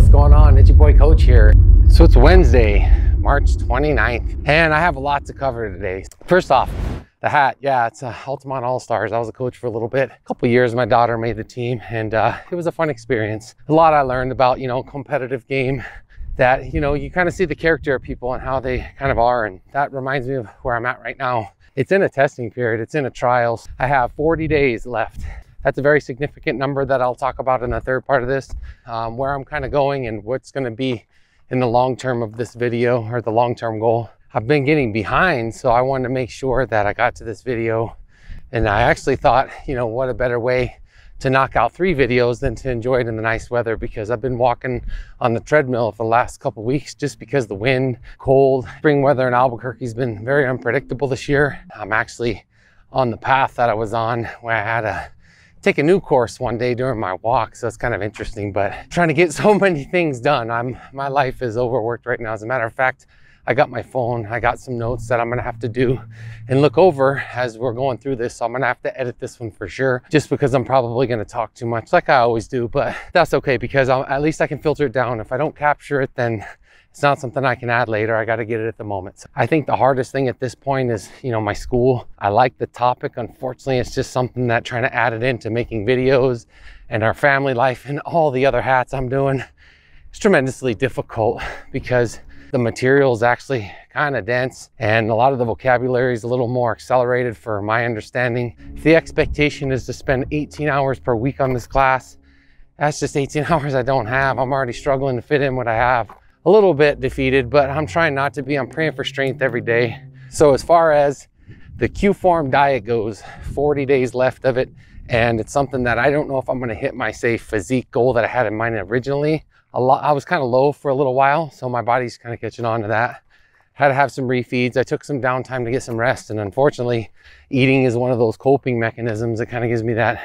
what's going on? It's your boy Coach here. So it's Wednesday, March 29th, and I have a lot to cover today. First off, the hat, yeah, it's Altamont All-Stars. I was a coach for a little bit, a couple years. My daughter made the team, and it was a fun experience. A lot I learned about, competitive game, that, you kind of see the character of people and how they kind of are, and that reminds me of where I'm at right now. It's in a testing period, it's in a trials. I have 40 days left. That's a very significant number that I'll talk about in the third part of this, where I'm kind of going and what's going to be in the long term of this video, or the long-term goal. I've been getting behind, so I wanted to make sure that I got to this video. And I actually thought, what a better way to knock out 3 videos than to enjoy it in the nice weather, because I've been walking on the treadmill for the last couple weeks just because the wind, cold. Spring weather in Albuquerque's been very unpredictable this year. I'm actually on the path that I was on where I had to take a new course one day during my walk, so it's kind of interesting, but trying to get so many things done. My life is overworked right now. As a matter of fact, I got my phone, I got some notes that I'm gonna have to do and look over as we're going through this. So I'm gonna have to edit this one for sure, just because I'm probably gonna talk too much like I always do, but that's okay, because at least I can filter it down. If I don't capture it, then it's not something I can add later. I got to get it at the moment. So I think the hardest thing at this point is, my school. I like the topic. Unfortunately, it's just something that trying to add it into making videos and our family life and all the other hats I'm doing, it's tremendously difficult because the material is actually kind of dense and a lot of the vocabulary is a little more accelerated for my understanding. If the expectation is to spend 18 hours per week on this class, that's just 18 hours I don't have. I'm already struggling to fit in what I have. A little bit defeated, but I'm trying not to be. I'm praying for strength every day. So as far as the Qform diet goes, 40 days left of it, and it's something that I don't know if I'm going to hit my, say, physique goal that I had in mind originally. I was kind of low for a little while, so my body's kind of catching on to that. Had to have some refeeds. I took some downtime to get some rest, and unfortunately, eating is one of those coping mechanisms that kind of gives me that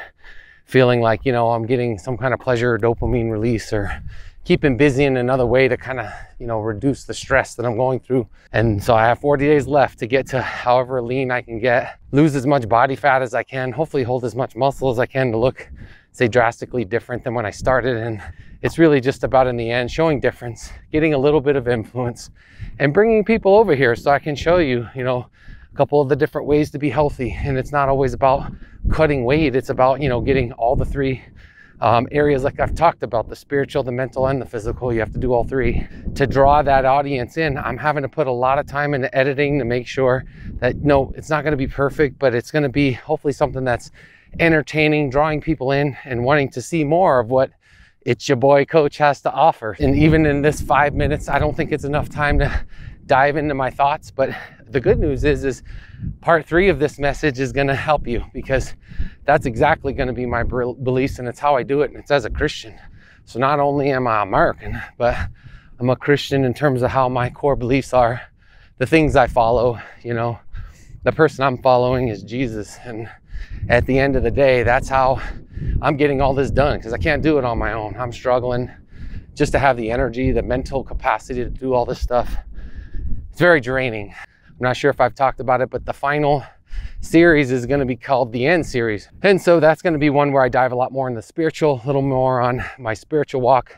feeling like, I'm getting some kind of pleasure or dopamine release, or keeping busy in another way to kind of, reduce the stress that I'm going through. And so I have 40 days left to get to however lean I can get, lose as much body fat as I can, hopefully hold as much muscle as I can to look, say, drastically different than when I started. And it's really just about, in the end, showing difference, getting a little bit of influence, and bringing people over here so I can show you, a couple of the different ways to be healthy. And it's not always about cutting weight. It's about, getting all the 3 areas like I've talked about, the spiritual, the mental, and the physical. You have to do all 3 to draw that audience in. I'm having to put a lot of time into editing to make sure that, no, it's not going to be perfect, but it's going to be hopefully something that's entertaining, drawing people in and wanting to see more of what It's Your Boy Coach has to offer. And even in this 5 minutes, I don't think it's enough time to dive into my thoughts, but the good news is part 3 of this message is going to help you, because that's exactly going to be my beliefs, and it's how I do it, and it's as a Christian. So not only am I American, but I'm a Christian in terms of how my core beliefs are, the things I follow. The person I'm following is Jesus, and at the end of the day, that's how I'm getting all this done, because I can't do it on my own. I'm struggling just to have the energy, the mental capacity to do all this stuff. It's very draining. I'm not sure if I've talked about it, but the final series is going to be called the End series. And so that's going to be one where I dive a lot more in the spiritual, a little more on my spiritual walk,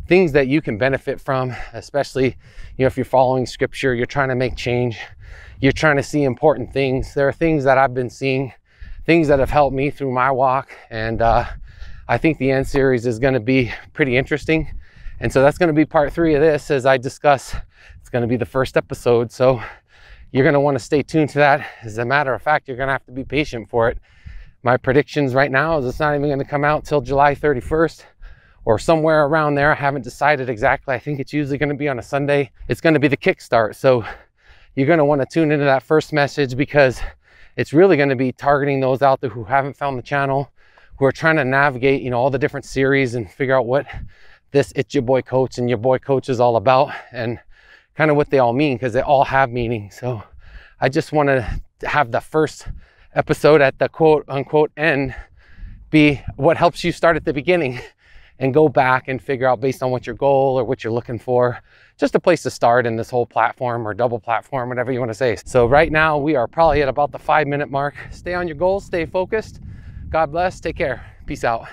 things that you can benefit from, especially, if you're following scripture, you're trying to make change, you're trying to see important things. There are things that I've been seeing, things that have helped me through my walk. And I think the End series is going to be pretty interesting. And so that's going to be part 3 of this, as I discuss. It's going to be the first episode, so you're going to want to stay tuned to that. As a matter of fact, you're going to have to be patient for it. My predictions right now is it's not even going to come out till July 31st or somewhere around there. I haven't decided exactly. I think it's usually going to be on a Sunday. It's going to be the kickstart, so you're going to want to tune into that first message, because it's really going to be targeting those out there who haven't found the channel, who are trying to navigate, all the different series and figure out what this It's Your Boy Coach and Your Boy Coach is all about, and kind of what they all mean, because they all have meaning. So I just want to have the first episode at the quote unquote end be what helps you start at the beginning and go back and figure out, based on what your goal or what you're looking for, just a place to start in this whole platform or double platform, whatever you want to say. So right now we are probably at about the 5-minute mark. Stay on your goals, stay focused. God bless, take care, peace out.